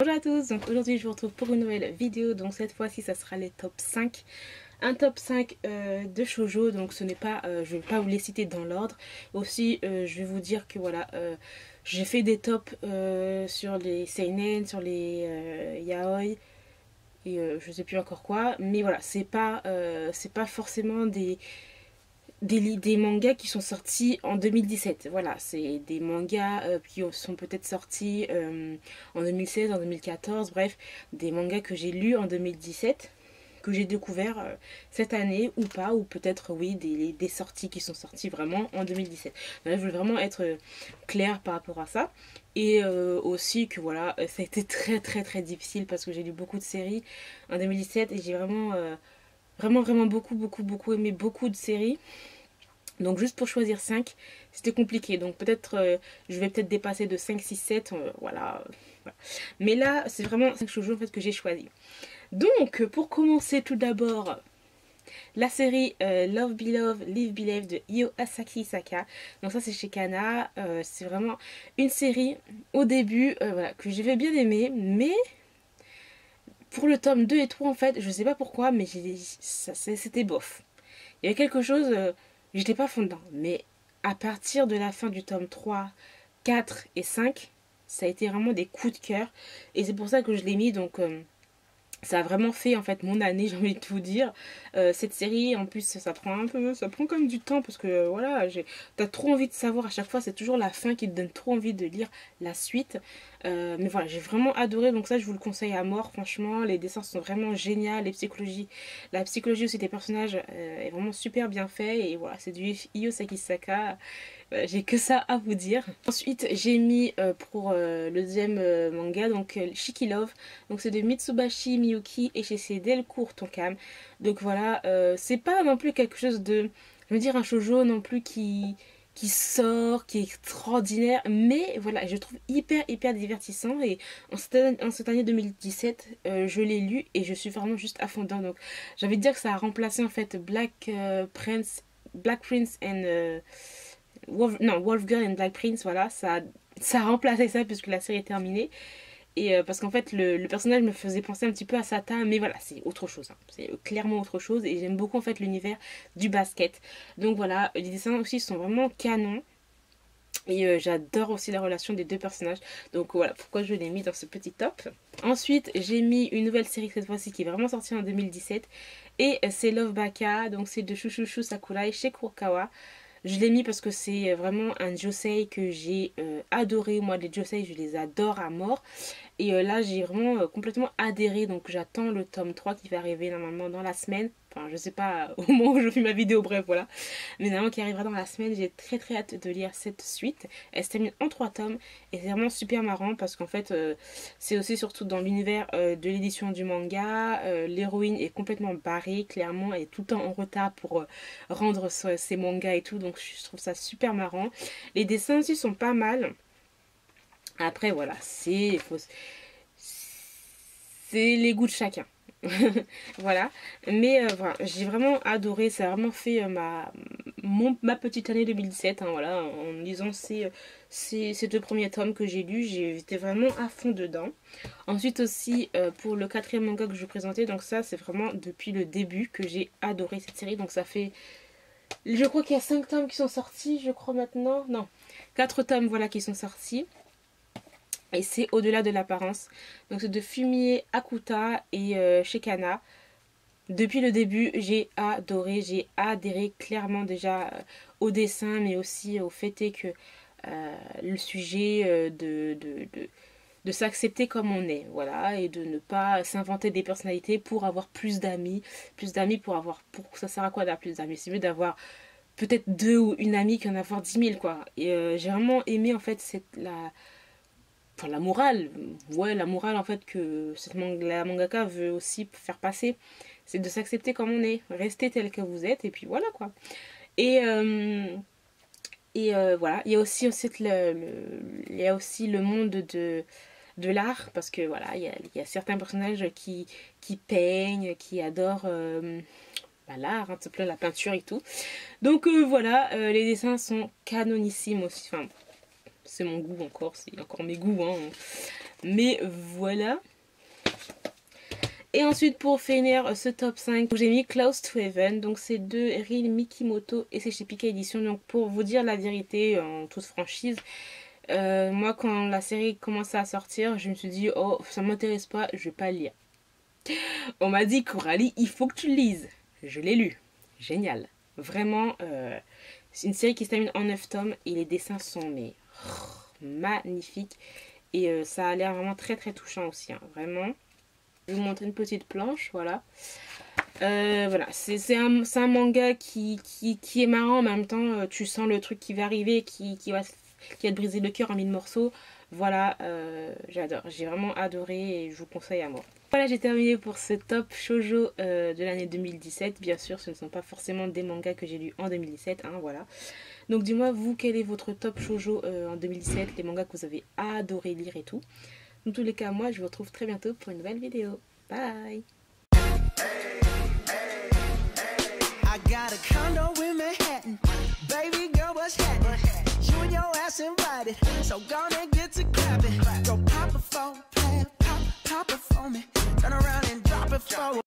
Bonjour à tous, donc aujourd'hui je vous retrouve pour une nouvelle vidéo, donc cette fois-ci ça sera les top 5. Un top 5 de shoujo, donc ce n'est pas, je ne vais pas vous les citer dans l'ordre. Aussi je vais vous dire que voilà, j'ai fait des tops sur les seinen, sur les yaoi et je sais plus encore quoi. Mais voilà, c'est pas forcément des mangas qui sont sortis en 2017. Voilà, c'est des mangas qui sont peut-être sortis en 2016, en 2014, bref, des mangas que j'ai lus en 2017, que j'ai découvert cette année ou pas, ou peut-être oui, des sorties qui sont sorties vraiment en 2017. Là, je veux vraiment être claire par rapport à ça. Et aussi que voilà, ça a été très difficile parce que j'ai lu beaucoup de séries en 2017 et j'ai vraiment beaucoup aimé beaucoup de séries. Donc juste pour choisir 5, c'était compliqué. Donc peut-être, je vais peut-être dépasser de 5, 6, 7. Voilà. Mais là, c'est vraiment 5 shoujo en fait, que j'ai choisi. Donc, pour commencer tout d'abord, la série Love Beloved, Live Beloved de Io Asaki Saka. Donc ça c'est chez Kana. C'est vraiment une série au début voilà, que j'avais bien aimé. Mais pour le tome 2 et 3 en fait, je sais pas pourquoi, mais c'était bof. Il y avait quelque chose, j'étais pas fond dedans. Mais à partir de la fin du tome 3, 4 et 5, ça a été vraiment des coups de cœur. Et c'est pour ça que je l'ai mis. Donc ça a vraiment fait en fait mon année, j'ai envie de tout dire. Cette série, en plus, ça prend quand même du temps parce que voilà, t'as trop envie de savoir à chaque fois. C'est toujours la fin qui te donne trop envie de lire la suite. Mais voilà, j'ai vraiment adoré, donc ça, je vous le conseille à mort. Franchement, les dessins sont vraiment géniaux, la psychologie aussi des personnages est vraiment super bien fait. Et voilà, c'est du Io Sakisaka. J'ai que ça à vous dire. Ensuite, j'ai mis pour le deuxième manga, donc Shiki Love. Donc c'est de Mitsubashi Miyuki et chez Delcourt Tonkam. Donc voilà, c'est pas non plus quelque chose de, je veux dire, un shoujo non plus qui sort, qui est extraordinaire, mais voilà, je trouve hyper divertissant. Et en cette année 2017, je l'ai lu et je suis vraiment juste à fond dedans. Donc j'ai envie de dire que ça a remplacé en fait Black Prince and Wolf Girl and Black Prince. Voilà, ça a remplacé ça puisque la série est terminée. Et parce qu'en fait le personnage me faisait penser un petit peu à Sata, mais voilà, c'est autre chose, hein. C'est clairement autre chose. Et j'aime beaucoup en fait l'univers du basket. Donc voilà, les dessins aussi sont vraiment canons. Et j'adore aussi la relation des deux personnages. Donc voilà pourquoi je l'ai mis dans ce petit top. Ensuite j'ai mis une nouvelle série cette fois-ci qui est vraiment sortie en 2017. Et c'est Love Baka, donc c'est de Shushushu Sakurai chez Kurokawa. Je l'ai mis parce que c'est vraiment un josei que j'ai adoré. Moi, les josei, je les adore à mort. Et là, j'ai vraiment complètement adhéré. Donc, j'attends le tome 3 qui va arriver normalement dans la semaine. Enfin, je sais pas au moment où je fais ma vidéo, bref, voilà. Mais normalement, qui arrivera dans la semaine. J'ai très hâte de lire cette suite. Elle se termine en 3 tomes. Et c'est vraiment super marrant parce qu'en fait, c'est aussi surtout dans l'univers de l'édition du manga. L'héroïne est complètement barrée, clairement. Elle est tout le temps en retard pour rendre ses mangas et tout. Donc, je trouve ça super marrant. Les dessins aussi sont pas mal. Après, voilà, c'est les goûts de chacun. Voilà. Mais voilà, j'ai vraiment adoré. Ça a vraiment fait ma petite année 2017. Hein, voilà, en lisant ces deux premiers tomes que j'ai lus, j'étais vraiment à fond dedans. Ensuite aussi, pour le quatrième manga que je vais présenter, donc ça, c'est vraiment depuis le début que j'ai adoré cette série. Donc ça fait... Je crois qu'il y a 5 tomes qui sont sortis, je crois maintenant. Non, 4 tomes, voilà, qui sont sortis. Et c'est Au-delà de l'apparence. Donc c'est de Fumie Akuta et chez Kana. Depuis le début, j'ai adoré, j'ai adhéré clairement déjà au dessin, mais aussi au fait est que le sujet de s'accepter comme on est, voilà, et de ne pas s'inventer des personnalités pour avoir plus d'amis pour avoir, pour ça sert à quoi d'avoir plus d'amis? C'est mieux d'avoir peut-être 2 ou une amie qu'en avoir 10 000 quoi. Et j'ai vraiment aimé en fait la morale, ouais, la morale en fait que la mangaka veut aussi faire passer, c'est de s'accepter comme on est, rester tel que vous êtes et puis voilà quoi. Et voilà, il y a aussi il y a aussi le monde de l'art parce que voilà, il y a certains personnages qui peignent, qui adorent l'art, hein, tout simplement la peinture et tout. Donc voilà, les dessins sont canonissimes aussi. Enfin, c'est mon goût encore, c'est encore mes goûts, hein. Mais voilà. Et ensuite pour finir ce top 5, j'ai mis Close to Heaven. Donc c'est de Rin Mikimoto et c'est chez Pika Édition. Donc pour vous dire la vérité en toute franchise, moi quand la série commençait à sortir, je me suis dit oh ça m'intéresse pas, je vais pas lire. On m'a dit Coralie, il faut que tu le lises. Je l'ai lu. Génial. Vraiment, c'est une série qui se termine en 9 tomes et les dessins sont mais magnifiques. Et ça a l'air vraiment très très touchant aussi. Hein. Vraiment. Je vais vous montrer une petite planche, voilà. Voilà, c'est un manga qui est marrant, en même temps, tu sens le truc qui va arriver, qui va te briser le cœur en 1000 morceaux. Voilà, j'adore, j'ai vraiment adoré et je vous conseille à mort. Voilà, j'ai terminé pour ce top shoujo de l'année 2017. Bien sûr, ce ne sont pas forcément des mangas que j'ai lus en 2017, hein, voilà. Donc dis-moi, vous, quel est votre top shoujo en 2017, les mangas que vous avez adoré lire et tout. Dans tous les cas, moi, je vous retrouve très bientôt pour une nouvelle vidéo. Bye! I got a condo in Manhattan. Baby girl, what's happening? You and your ass invited, so gonna get to clapping.